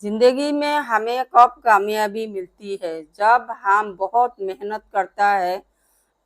जिंदगी में हमें कब कामयाबी मिलती है? जब हम बहुत मेहनत करता है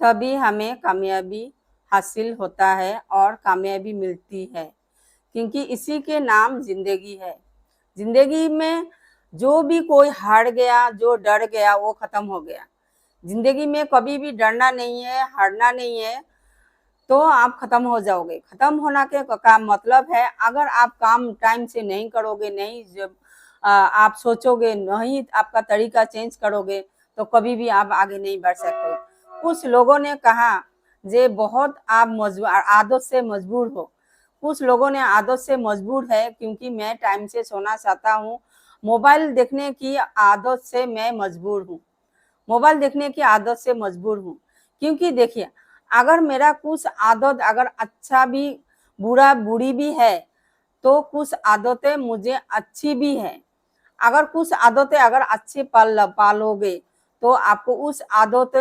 तभी हमें कामयाबी हासिल होता है और कामयाबी मिलती है, क्योंकि इसी के नाम जिंदगी है। जिंदगी में जो भी कोई हार गया, जो डर गया, वो खत्म हो गया। जिंदगी में कभी भी डरना नहीं है, हारना नहीं है, तो आप खत्म हो जाओगे। खत्म होना के का मतलब है, अगर आप काम टाइम से नहीं करोगे, नहीं जब आप सोचोगे नहीं, आपका तरीका चेंज करोगे, तो कभी भी आप आगे नहीं बढ़ सकते। कुछ लोगों ने कहा जे बहुत आप आदत से मजबूर हो। कुछ लोगों ने आदत से मजबूर है, क्योंकि मैं टाइम से सोना चाहता हूँ। मोबाइल देखने की आदत से मैं मजबूर हूँ। मोबाइल देखने की आदत से मजबूर हूँ, क्योंकि देखिए, अगर मेरा कुछ आदत अगर अच्छा भी बुरी भी है, तो कुछ आदतें मुझे अच्छी भी है। अगर कुछ आदतें अगर अच्छी पालोगे, तो आपको उस आदत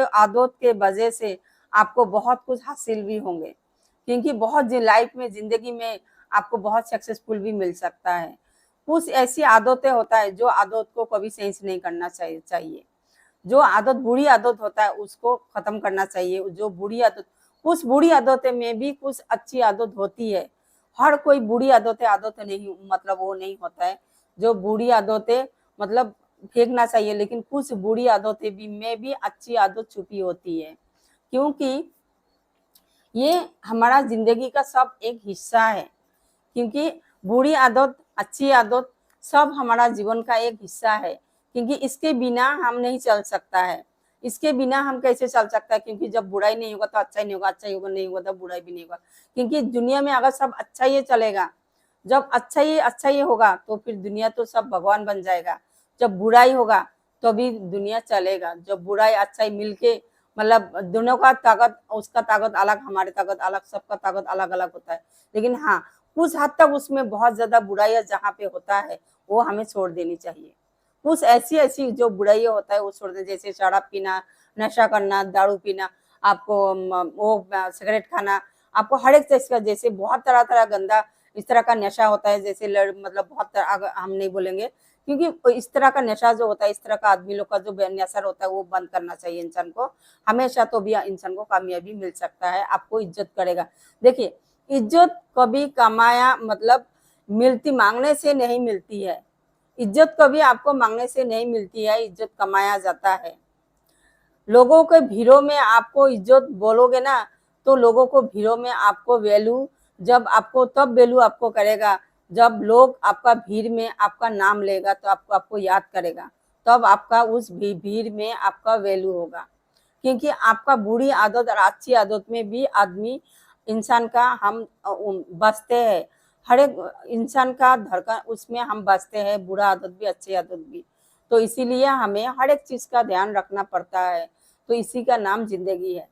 के वजह से आपको बहुत कुछ हासिल भी होंगे, क्योंकि बहुत लाइफ में, जिंदगी में आपको बहुत सक्सेसफुल भी मिल सकता है। कुछ ऐसी आदतें होता है जो आदत को कभी चेंज नहीं करना चाहिए। जो आदत बुरी आदत होता है उसको खत्म करना चाहिए। जो बुरी आदत, कुछ बुरी आदतें में भी कुछ अच्छी आदत होती है। हर कोई बुरी आदत नहीं, मतलब वो नहीं होता है। जो बुरी आदतें मतलब फेंकना चाहिए, लेकिन कुछ बुरी आदतें भी में भी अच्छी आदत छुपी होती है, क्योंकि ये हमारा जिंदगी का सब एक हिस्सा है। क्योंकि बुरी आदत, अच्छी आदत सब हमारा जीवन का एक हिस्सा है, क्योंकि इसके बिना हम नहीं चल सकता है। इसके बिना हम कैसे चल सकता है? क्योंकि जब बुराई नहीं होगा तो अच्छा ही नहीं होगा, अच्छा ही होगा नहीं होगा तो बुराई भी नहीं होगा। क्योंकि दुनिया में अगर सब अच्छा ही चलेगा, जब अच्छा ही होगा, तो फिर दुनिया तो सब भगवान बन जाएगा। जब बुराई होगा तो भी दुनिया चलेगा। जब बुराई अच्छा ही मिलके, मतलब दोनों का ताकत, उसका ताकत अलग, हमारी ताकत अलग, सबका ताकत अलग अलग होता है। लेकिन हाँ, कुछ हद तक उसमें बहुत ज्यादा बुराइयां जहाँ पे होता है, वो हमें छोड़ देनी चाहिए। कुछ ऐसी ऐसी जो बुराइयां होता है वो छोड़ दें, जैसे शराब पीना, नशा करना, दारू पीना, आपको वो सिगरेट खाना, आपको हर एक चीज का, जैसे बहुत तरह तरह गंदा इस तरह का नशा होता है। जैसे मतलब बहुत तरह, हम नहीं बोलेंगे, क्योंकि इस तरह का नशा जो होता है, इस तरह का आदमी लोग का जो नशा होता है, वो बंद करना चाहिए इंसान को हमेशा। तो भी इंसान को कामयाबी मिल सकता है, आपको इज्जत करेगा। देखिए, इज्जत कभी कमाया मतलब मिलती, मांगने से नहीं मिलती है। इज्जत कभी आपको मांगने से नहीं मिलती है, इज्जत कमाया जाता है। लोगों के भीड़ों में आपको इज्जत बोलोगे ना, तो लोगों को भीड़ों में आपको वैल्यू, जब आपको तब वैल्यू आपको करेगा जब लोग आपका भीड़ में आपका नाम लेगा, तो आपको आपको याद करेगा, तब आपका उस भीड़ में आपका वैल्यू होगा। क्योंकि आपका बुरी आदत और अच्छी आदत में भी आदमी, इंसान का हम बसते हैं। हर एक इंसान का धड़कन उसमें हम बसते हैं, बुरा आदत भी अच्छी आदत भी। तो इसीलिए हमें हर एक चीज का ध्यान रखना पड़ता है। तो इसी का नाम जिंदगी है।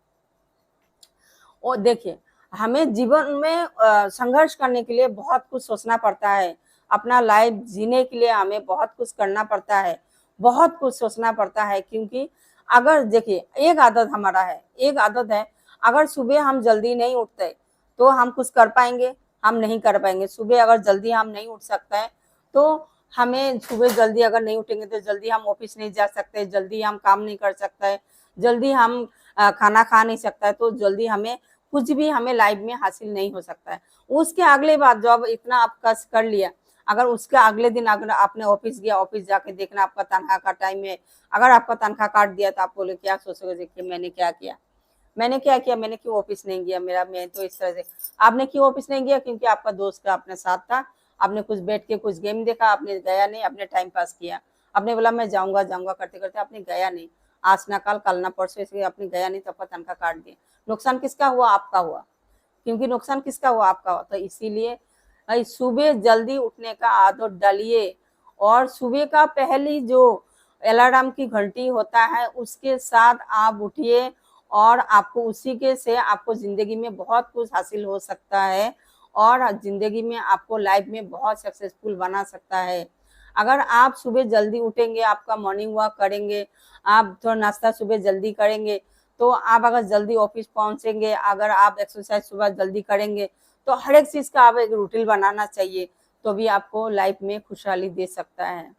और देखिए, हमें जीवन में संघर्ष करने के लिए बहुत कुछ सोचना पड़ता है। अपना लाइफ जीने के लिए हमें बहुत कुछ करना पड़ता है, बहुत कुछ सोचना पड़ता है। क्योंकि अगर देखिए, एक आदत हमारा है, एक आदत है, अगर सुबह हम जल्दी नहीं उठते तो हम कुछ कर पाएंगे? हम नहीं कर पाएंगे। सुबह अगर जल्दी हम नहीं उठ सकते हैं, तो हमें सुबह जल्दी अगर नहीं उठेंगे तो जल्दी हम ऑफिस नहीं जा सकते, जल्दी हम काम नहीं कर सकते, जल्दी हम खाना खा नहीं सकता है, तो जल्दी हमें कुछ भी हमें लाइफ में हासिल नहीं हो सकता है। उसके अगले बार जब इतना आप कष्ट कर लिया, अगर उसके अगले दिन अगर आपने ऑफिस गया, ऑफिस जाके देखना आपका तनख्वाह का टाइम है, अगर आपका तनख्वाह काट दिया, तो आप बोले क्या सोचोगे? देखिए, मैंने क्या किया, मैंने क्या किया, मैंने क्यों ऑफिस नहीं गया, मैं तो इस तरह से। आपने क्यों ऑफिस नहीं गया? क्योंकि आपका दोस्त का अपने साथ था, आपने कुछ बैठ के कुछ गेम देखा, आपने गया नहीं, आपने टाइम पास किया। आपने बोला मैं जाऊंगा जाऊंगा करते करते आपने गया नहीं। आज ना कल ना परसों, इसलिए आपने गया नहीं, तो आपका तनख्वाह काट दिया। नुकसान किसका हुआ? आपका हुआ। क्योंकि नुकसान किसका हुआ? आपका हुआ। तो इसीलिए सुबह जल्दी उठने का आदत डालिए, और सुबह का पहली जो अलार्म की घंटी होता है उसके साथ आप उठिए, और आपको उसी के से आपको जिंदगी में बहुत कुछ हासिल हो सकता है, और जिंदगी में आपको लाइफ में बहुत सक्सेसफुल बना सकता है। अगर आप सुबह जल्दी उठेंगे, आपका मॉर्निंग वॉक करेंगे, आप थोड़ा नाश्ता सुबह जल्दी करेंगे, तो आप अगर जल्दी ऑफिस पहुंचेंगे, अगर आप एक्सरसाइज सुबह जल्दी करेंगे, तो हर एक चीज का आप एक रूटीन बनाना चाहिए, तो भी आपको लाइफ में खुशहाली दे सकता है।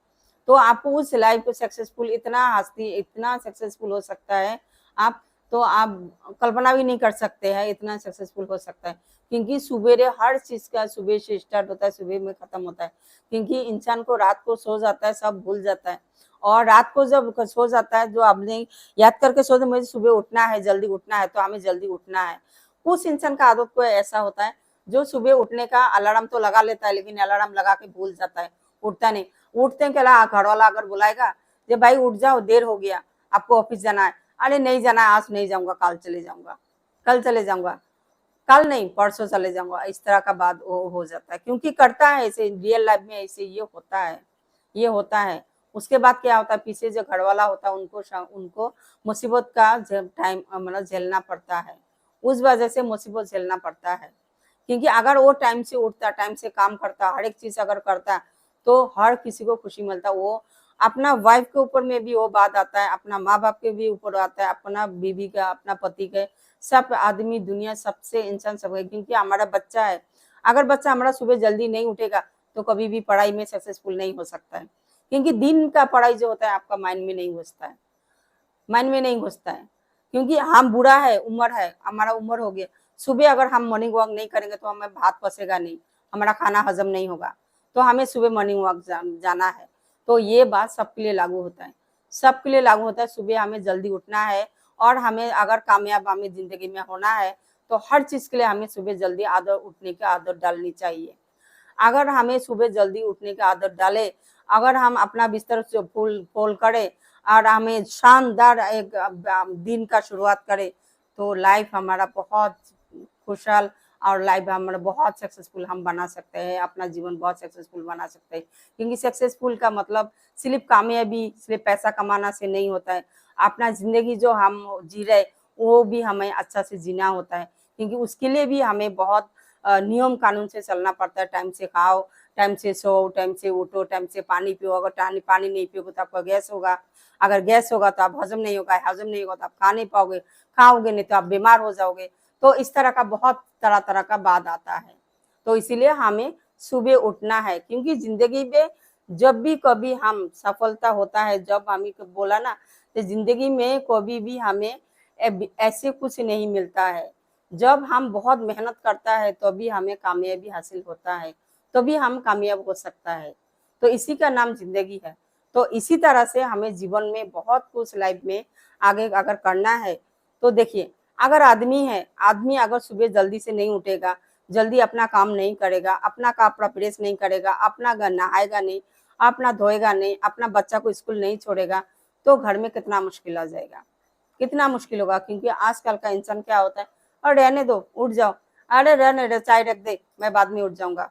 तो आपको उस लाइफ को सक्सेसफुल इतना सक्सेसफुल हो सकता है आप, तो आप कल्पना भी नहीं कर सकते हैं इतना सक्सेसफुल हो सकता है। क्योंकि सुबेरे हर चीज का सुबह से स्टार्ट होता है, सुबह में खत्म होता है। क्योंकि इंसान को रात को सो जाता है, सब भूल जाता है, और रात को जब सो जाता है, जो आपने याद करके सो, मुझे सुबह उठना है, जल्दी उठना है, तो हमें जल्दी उठना है। उस इंसान का आदत को ऐसा होता है जो सुबह उठने का अलार्म तो लगा लेता है, लेकिन अलार्म लगा के भूल जाता है, उठता नहीं। उठते हैं क्या, घर वाला अगर बुलाएगा, जे भाई उठ जाओ, देर हो गया, आपको ऑफिस जाना है, अरे नहीं जाना है, आज नहीं जाऊंगा, कल चले जाऊंगा, कल चले जाऊंगा, कल नहीं परसों चले जाऊंगा, इस तरह का बात हो जाता है। क्योंकि करता है ऐसे, रियल लाइफ में ऐसे ये होता है, ये होता है। उसके बाद क्या होता है, पीछे जो घर वाला होता है उनको मुसीबत का टाइम मतलब झेलना पड़ता है, उस वजह से मुसीबत झेलना पड़ता है। क्योंकि अगर वो टाइम से उठता, टाइम से काम करता, हर एक चीज अगर करता, तो हर किसी को खुशी मिलता। वो अपना वाइफ के ऊपर में भी वो बात आता है, अपना माँ बाप के भी ऊपर आता है, अपना बीवी का, अपना पति के, सब आदमी, दुनिया, सबसे इंसान सब है। क्योंकि हमारा बच्चा है, अगर बच्चा हमारा सुबह जल्दी नहीं उठेगा तो कभी भी पढ़ाई में सक्सेसफुल नहीं हो सकता है। क्योंकि दिन का पढ़ाई जो होता है आपका माइंड में नहीं घुसता है, माइंड में नहीं घुसता है। क्योंकि हम बूढ़ा है, उम्र है, हमारा उम्र हो गया, सुबह अगर हम मॉर्निंग वॉक नहीं करेंगे तो हमें भात पचेगा नहीं, हमारा खाना हजम नहीं होगा। तो हमें सुबह मॉर्निंग वॉक जाना है। तो ये बात सबके लिए लागू होता है, सबके लिए लागू होता है। सुबह हमें जल्दी उठना है, और हमें अगर कामयाब हमें जिंदगी में होना है तो हर चीज के लिए हमें सुबह जल्दी आदत उठने की आदत डालनी चाहिए। अगर हमें सुबह जल्दी उठने की आदत डाले, अगर हम अपना बिस्तर से फोल्ड करें और हमें शानदार एक दिन का शुरुआत करें, तो लाइफ हमारा बहुत खुशहाल और लाइफ हमारा बहुत सक्सेसफुल हम बना सकते हैं, अपना जीवन बहुत सक्सेसफुल बना सकते हैं। क्योंकि सक्सेसफुल का मतलब सिर्फ कामयाबी, सिर्फ पैसा कमाना से नहीं होता है। अपना जिंदगी जो हम जी रहे वो भी हमें अच्छा से जीना होता है। क्योंकि उसके लिए भी हमें बहुत नियम कानून से चलना पड़ता है। टाइम से खाओ, टाइम से सो, टाइम से उठो, टाइम से पानी पियो। अगर पानी नहीं पियोगे तो आपका गैस होगा, अगर गैस होगा तो आप हजम नहीं होगा, हजम नहीं होगा तो आप खा नहीं पाओगे, खाओगे नहीं तो आप बीमार हो जाओगे। तो इस तरह का बहुत तरह तरह का बात आता है। तो इसीलिए हमें सुबह उठना है। क्योंकि जिंदगी में जब भी कभी हम सफलता होता है, जब हमें बोला ना, तो जिंदगी में कभी भी हमें ऐसे कुछ नहीं मिलता है। जब हम बहुत मेहनत करता है तभी हमें कामयाबी हासिल होता है, तभी हम कामयाब हो सकता है। तो इसी का नाम जिंदगी है। तो इसी तरह से हमें जीवन में बहुत कुछ लाइफ में आगे अगर करना है, तो देखिए, अगर आदमी है, आदमी अगर सुबह जल्दी से नहीं उठेगा, जल्दी अपना काम नहीं करेगा, अपना कपड़ा प्रेस नहीं करेगा, अपना घर नहाएगा नहीं, अपना धोएगा नहीं, अपना बच्चा को स्कूल नहीं छोड़ेगा, तो घर में कितना मुश्किल आ जाएगा, कितना मुश्किल होगा। क्योंकि आजकल का इंसान क्या होता है, और रहने दो, उठ जाओ, अरे रहने दे, चाय रख दे, मैं बाद में उठ जाऊंगा,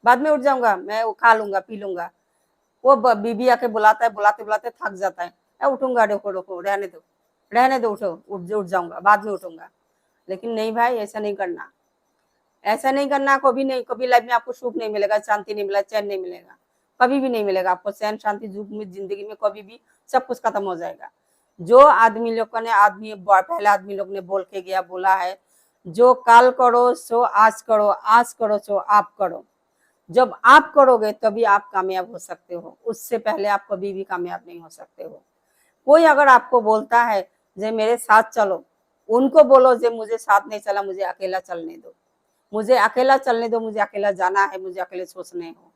बाद में उठ जाऊंगा, मैं वो खा लूंगा, पी लूंगा। वो बीबी आके बुलाता है, बुलाते बुलाते थक जाता है, उठूंगा, रोको रोको, रहने दो, रहने दो, उठो, उठ जाऊंगा, बाद में उठूंगा। लेकिन नहीं भाई, ऐसा नहीं करना, ऐसा नहीं करना कभी नहीं। कभी लाइफ में आपको सुख नहीं मिलेगा, शांति नहीं मिलेगा, चैन नहीं मिलेगा, कभी भी नहीं मिलेगा आपको चैन शांति। जिंदगी में कभी भी सब कुछ खत्म हो जाएगा। जो आदमी लोगों ने पहले आदमी लोग ने बोल के गया, बोला है, जो कल करो सो आज करो, आज करो सो आप करो। जब आप करोगे तभी आप कामयाब हो सकते हो, उससे पहले आप कभी भी कामयाब नहीं हो सकते हो। कोई अगर आपको बोलता है जे मेरे साथ चलो, उनको बोलो जे मुझे साथ नहीं चला, मुझे अकेला चलने दो, मुझे अकेला चलने दो, मुझे अकेला जाना है, मुझे अकेले सोचने हो।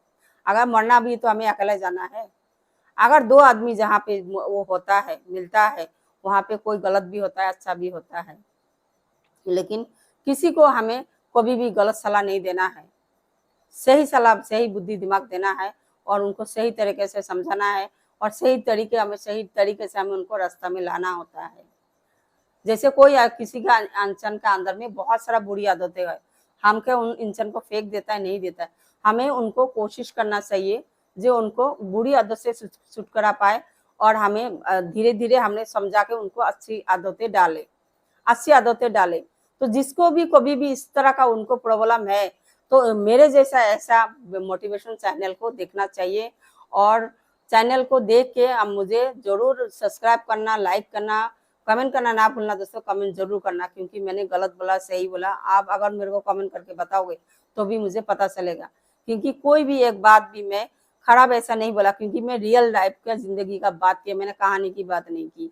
अगर मरना भी तो हमें अकेला जाना है। अगर दो आदमी जहाँ पे वो होता है, मिलता है, वहां पे कोई गलत भी होता है, अच्छा भी होता है। लेकिन किसी को हमें कभी भी गलत सलाह नहीं देना है, सही सलाह, सही बुद्धि दिमाग देना है, और उनको सही तरीके से समझाना है, और सही तरीके से हमें उनको रास्ता में लाना होता है। जैसे कोई किसी का इंसान का अंदर में बहुत सारा बुरी आदतें है, हम क्या उन इंसान को फेंक देता है, नहीं देता है। हमें उनको कोशिश करना चाहिए जो उनको बुरी आदत से छुटकारा पाए, और हमें धीरे धीरे हमने समझा के उनको अच्छी आदतें डाले, अच्छी आदतें डाले। तो जिसको भी कभी भी इस तरह का उनको प्रॉब्लम है, तो मेरे जैसा ऐसा मोटिवेशन चैनल को देखना चाहिए। और चैनल को देख के अब मुझे जरूर सब्सक्राइब करना, लाइक करना, कमेंट करना ना भूलना दोस्तों। कमेंट जरूर करना, क्योंकि मैंने गलत बोला, सही बोला, आप अगर मेरे को कमेंट करके बताओगे तो भी मुझे पता चलेगा। क्योंकि कोई भी एक बात भी मैं खराब ऐसा नहीं बोला, क्योंकि मैं रियल लाइफ का जिंदगी का बात किया, मैंने कहानी की बात नहीं की,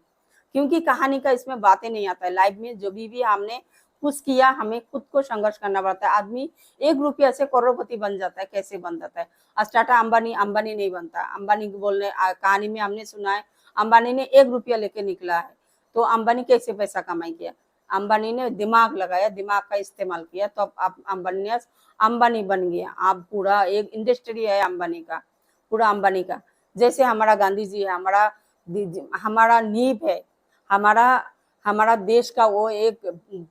क्योंकि कहानी का इसमें बातें नहीं आता है। लाइफ में जो भी हमने कुछ किया, हमें खुद को संघर्ष करना पड़ता है। आदमी 1 रुपया से करोड़पति बन जाता है, कैसे बन जाता है? आज टाटा अंबानी अंबानी नहीं बनता। अंबानी बोलने कहानी में हमने सुना है, अंबानी ने 1 रुपया लेके निकला है, तो अंबानी कैसे पैसा कमाई किया? अंबानी ने दिमाग लगाया, दिमाग का इस्तेमाल किया, तो अब अंबानी बन गया। आप पूरा एक इंडस्ट्री है अंबानी का, पूरा अंबानी का। जैसे हमारा गांधी जी है, हमारा नींव है, हमारा देश का वो एक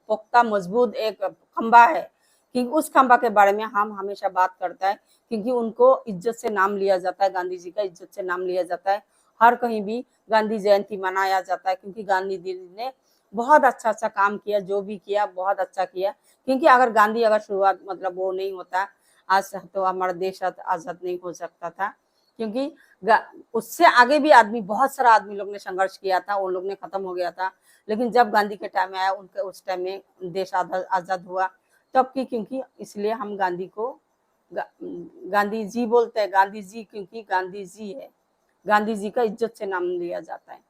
पुख्ता मजबूत एक खंबा है, कि उस खंबा के बारे में हम हमेशा बात करता है, क्योंकि उनको इज्जत से नाम लिया जाता है, गांधी जी का इज्जत से नाम लिया जाता है। हर कहीं भी गांधी जयंती मनाया जाता है, क्योंकि गांधी जी ने बहुत अच्छा अच्छा काम किया, जो भी किया बहुत अच्छा किया। क्योंकि अगर शुरुआत मतलब वो नहीं होता आज, तो हमारा देश आजाद नहीं हो सकता था। क्योंकि उससे आगे भी आदमी, बहुत सारा आदमी लोग ने संघर्ष किया था, उन लोग ने खत्म हो गया था। लेकिन जब गांधी के टाइम में आया, उनके उस टाइम में देश आजाद हुआ तब की। क्योंकि इसलिए हम गांधी को गांधी जी बोलते हैं, गांधी जी, क्योंकि गांधी जी है, गांधी जी का इज्जत से नाम लिया जाता है,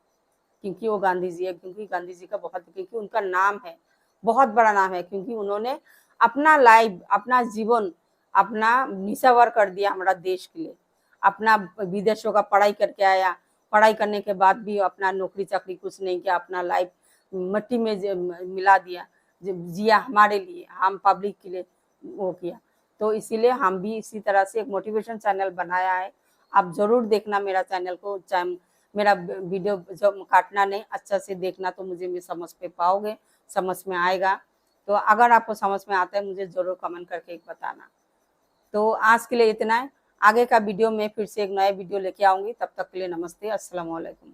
क्योंकि वो गांधी जी है। क्योंकि गांधी जी का क्योंकि उनका नाम है, बहुत बड़ा नाम है, क्योंकि उन्होंने अपना लाइफ, अपना जीवन, अपना निछावर कर दिया हमारा देश के लिए। अपना विदेशों का पढ़ाई करके आया, पढ़ाई करने के बाद भी अपना नौकरी चाकरी कुछ नहीं किया, अपना लाइफ मिट्टी में मिला दिया, जिया हमारे लिए, हम पब्लिक के लिए वो किया। तो इसीलिए हम भी इसी तरह से एक मोटिवेशन चैनल बनाया है। आप जरूर देखना मेरा चैनल को, चाहे मेरा वीडियो जो काटना नहीं, अच्छा से देखना, तो मुझे भी समझ पे पाओगे, समझ में आएगा। तो अगर आपको समझ में आता है, मुझे जरूर कमेंट करके बताना। तो आज के लिए इतना है। आगे का वीडियो में फिर से एक नया वीडियो लेके आऊंगी। तब तक के लिए नमस्ते, अस्सलाम वालेकुम।